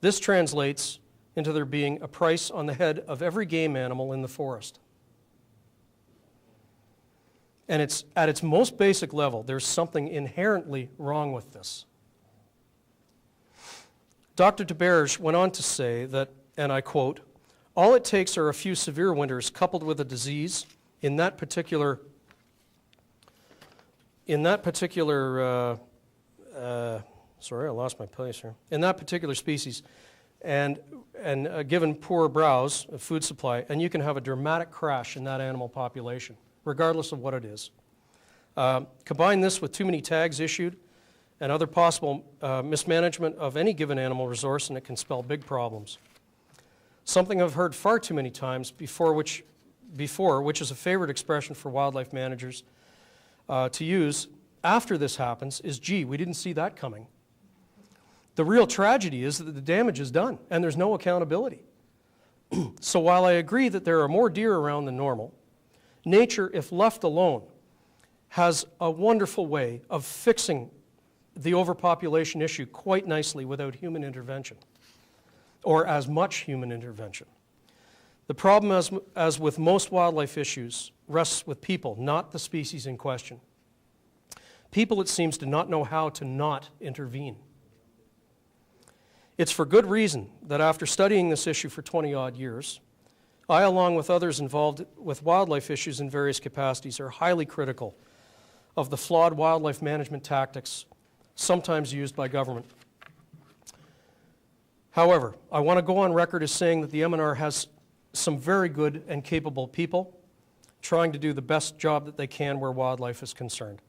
This translates into there being a price on the head of every game animal in the forest. And it's at its most basic level, there's something inherently wrong with this. Dr. DeBerge went on to say that, and I quote, "All it takes are a few severe winters coupled with a disease in that particular sorry, I lost my place here. In that particular species, and given poor browse of food supply, and you can have a dramatic crash in that animal population, regardless of what it is. Combine this with too many tags issued and other possible mismanagement of any given animal resource, and it can spell big problems. Something I've heard far too many times before, which is a favorite expression for wildlife managers to use after this happens, is, gee, we didn't see that coming. The real tragedy is that the damage is done, and there's no accountability. So while I agree that there are more deer around than normal, nature, if left alone, has a wonderful way of fixing the overpopulation issue quite nicely without human intervention, or as much human intervention. The problem, as with most wildlife issues, rests with people, not the species in question. People, it seems, do not know how to not intervene. It's for good reason that after studying this issue for 20-odd years, I, along with others involved with wildlife issues in various capacities, are highly critical of the flawed wildlife management tactics sometimes used by government. However, I want to go on record as saying that the MNR has some very good and capable people trying to do the best job that they can where wildlife is concerned.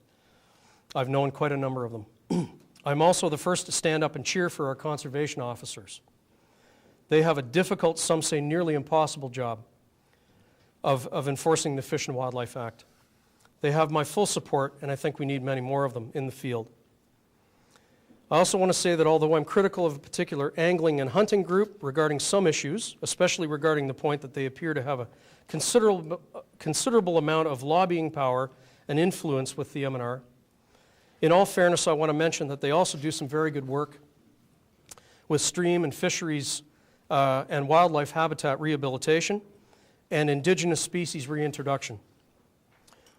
I've known quite a number of them. I'm also the first to stand up and cheer for our conservation officers. They have a difficult, some say nearly impossible job of enforcing the Fish and Wildlife Act. They have my full support, and I think we need many more of them in the field. I also want to say that although I'm critical of a particular angling and hunting group regarding some issues, especially regarding the point that they appear to have a considerable amount of lobbying power and influence with the MNR, in all fairness, I want to mention that they also do some very good work with stream and fisheries and wildlife habitat rehabilitation and indigenous species reintroduction.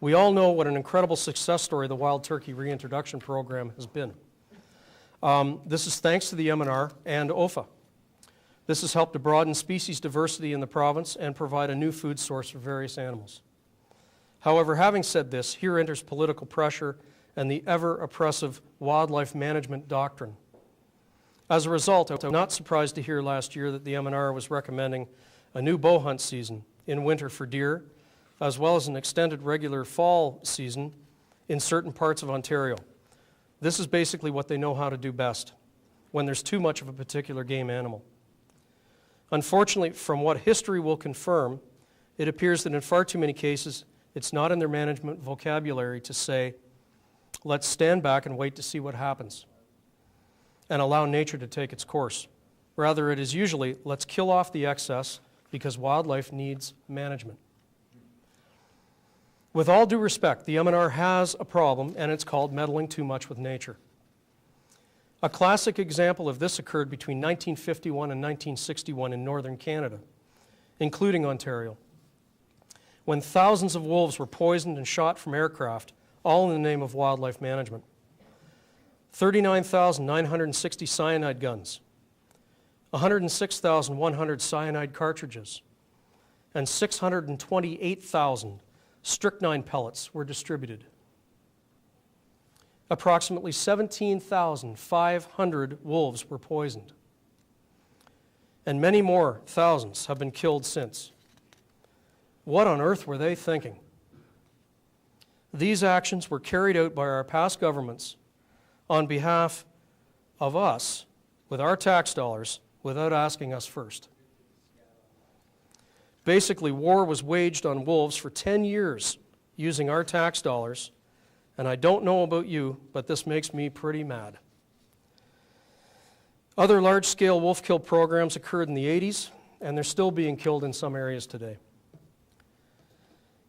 We all know what an incredible success story the wild turkey reintroduction program has been. This is thanks to the MNR and OFA. This has helped to broaden species diversity in the province and provide a new food source for various animals. However, having said this, here enters political pressure and the ever-oppressive wildlife management doctrine. As a result, I'm not surprised to hear last year that the MNR was recommending a new bow hunt season in winter for deer, as well as an extended regular fall season in certain parts of Ontario. This is basically what they know how to do best when there's too much of a particular game animal. Unfortunately, from what history will confirm, it appears that in far too many cases, it's not in their management vocabulary to say, let's stand back and wait to see what happens and allow nature to take its course. Rather, it is usually, let's kill off the excess because wildlife needs management. With all due respect, the MNR has a problem, and it's called meddling too much with nature. A classic example of this occurred between 1951 and 1961 in northern Canada, including Ontario, when thousands of wolves were poisoned and shot from aircraft, all in the name of wildlife management. 39,960 cyanide guns, 106,100 cyanide cartridges, and 628,000 strychnine pellets were distributed. Approximately 17,500 wolves were poisoned, and many more thousands have been killed since. What on earth were they thinking? These actions were carried out by our past governments on behalf of us with our tax dollars without asking us first. Basically, war was waged on wolves for 10 years using our tax dollars, and I don't know about you, but this makes me pretty mad. Other large-scale wolf kill programs occurred in the 80s, and they're still being killed in some areas today.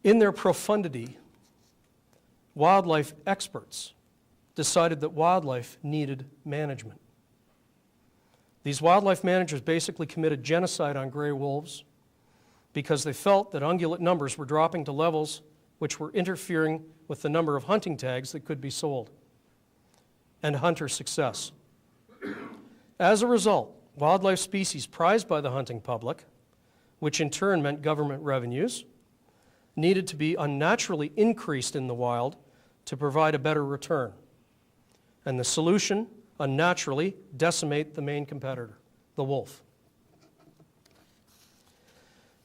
In their profundity, wildlife experts decided that wildlife needed management. These wildlife managers basically committed genocide on gray wolves because they felt that ungulate numbers were dropping to levels which were interfering with the number of hunting tags that could be sold and hunter success. As a result, wildlife species prized by the hunting public, which in turn meant government revenues, needed to be unnaturally increased in the wild to provide a better return. And the solution, unnaturally, decimate the main competitor, the wolf.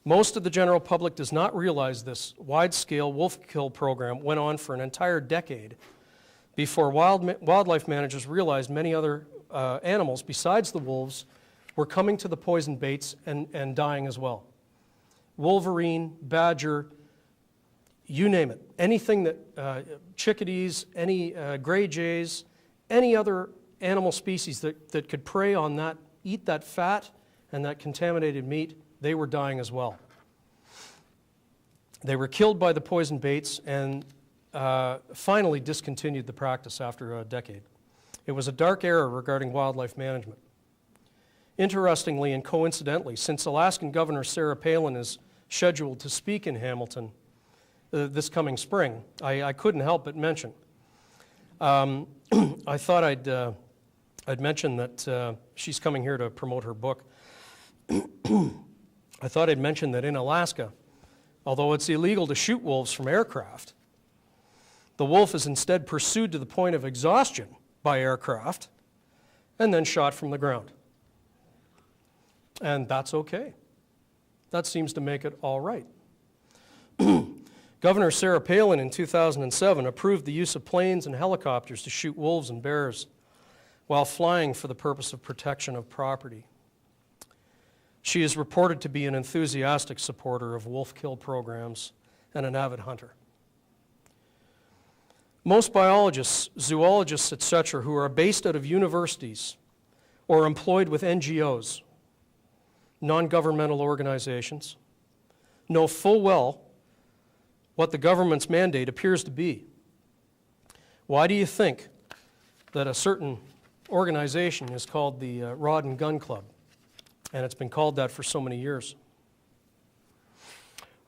Most of the general public does not realize this wide-scale wolf kill program went on for an entire decade before wildlife managers realized many other animals besides the wolves were coming to the poison baits and dying as well. Wolverine, badger, you name it. Anything that, chickadees, any gray jays, any other animal species that could prey on that, eat that fat and that contaminated meat, they were dying as well. They were killed by the poison baits and finally discontinued the practice after a decade. It was a dark era regarding wildlife management. Interestingly and coincidentally, since Alaskan Governor Sarah Palin is scheduled to speak in Hamilton this coming spring, I couldn't help but mention. I thought I'd mention that she's coming here to promote her book. I thought I'd mention that in Alaska, although it's illegal to shoot wolves from aircraft, the wolf is instead pursued to the point of exhaustion by aircraft and then shot from the ground. And that's okay. That seems to make it all right. Governor Sarah Palin in 2007 approved the use of planes and helicopters to shoot wolves and bears while flying for the purpose of protection of property. She is reported to be an enthusiastic supporter of wolf kill programs and an avid hunter. Most biologists, zoologists, etc., who are based out of universities or employed with NGOs, non-governmental organizations, know full well what the government's mandate appears to be. Why do you think that a certain organization is called the Rod and Gun Club? And it's been called that for so many years.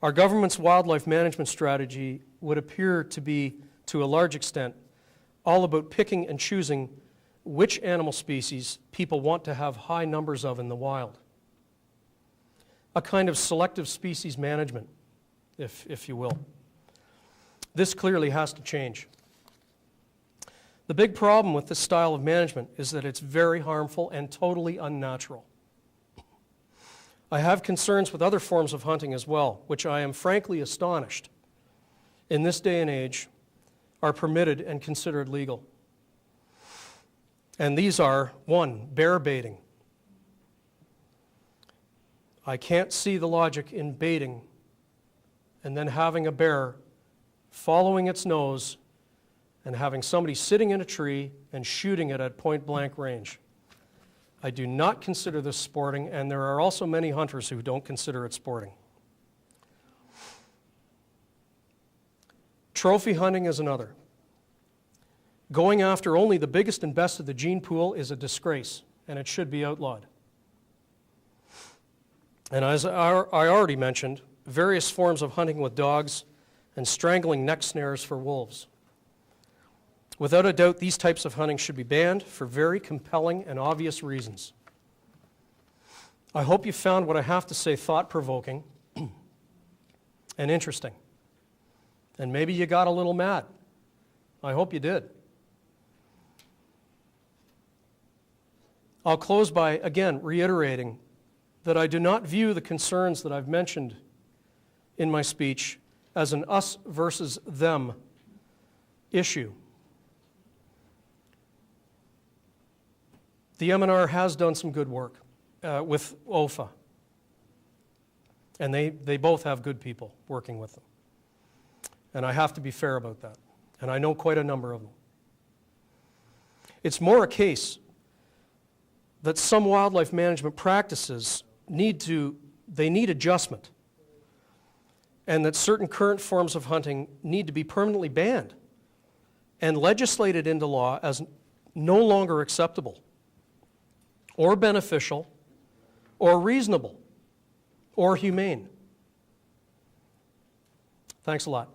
Our government's wildlife management strategy would appear to be, to a large extent, all about picking and choosing which animal species people want to have high numbers of in the wild. A kind of selective species management, if you will. This clearly has to change. The big problem with this style of management is that it's very harmful and totally unnatural. I have concerns with other forms of hunting as well, which I am frankly astonished in this day and age are permitted and considered legal. And these are, 1, bear baiting. I can't see the logic in baiting and then having a bear following its nose and having somebody sitting in a tree and shooting it at point-blank range. I do not consider this sporting, and there are also many hunters who don't consider it sporting. Trophy hunting is another. Going after only the biggest and best of the gene pool is a disgrace, and it should be outlawed. And as I already mentioned, various forms of hunting with dogs and strangling neck snares for wolves. Without a doubt, these types of hunting should be banned for very compelling and obvious reasons. I hope you found what I have to say thought-provoking and interesting. And maybe you got a little mad. I hope you did. I'll close by, again, reiterating that I do not view the concerns that I've mentioned in my speech as an us versus them issue. The M&R has done some good work with OFA, and they both have good people working with them. And I have to be fair about that, and I know quite a number of them. It's more a case that some wildlife management practices need adjustment, and that certain current forms of hunting need to be permanently banned and legislated into law as no longer acceptable or beneficial or reasonable or humane. Thanks a lot.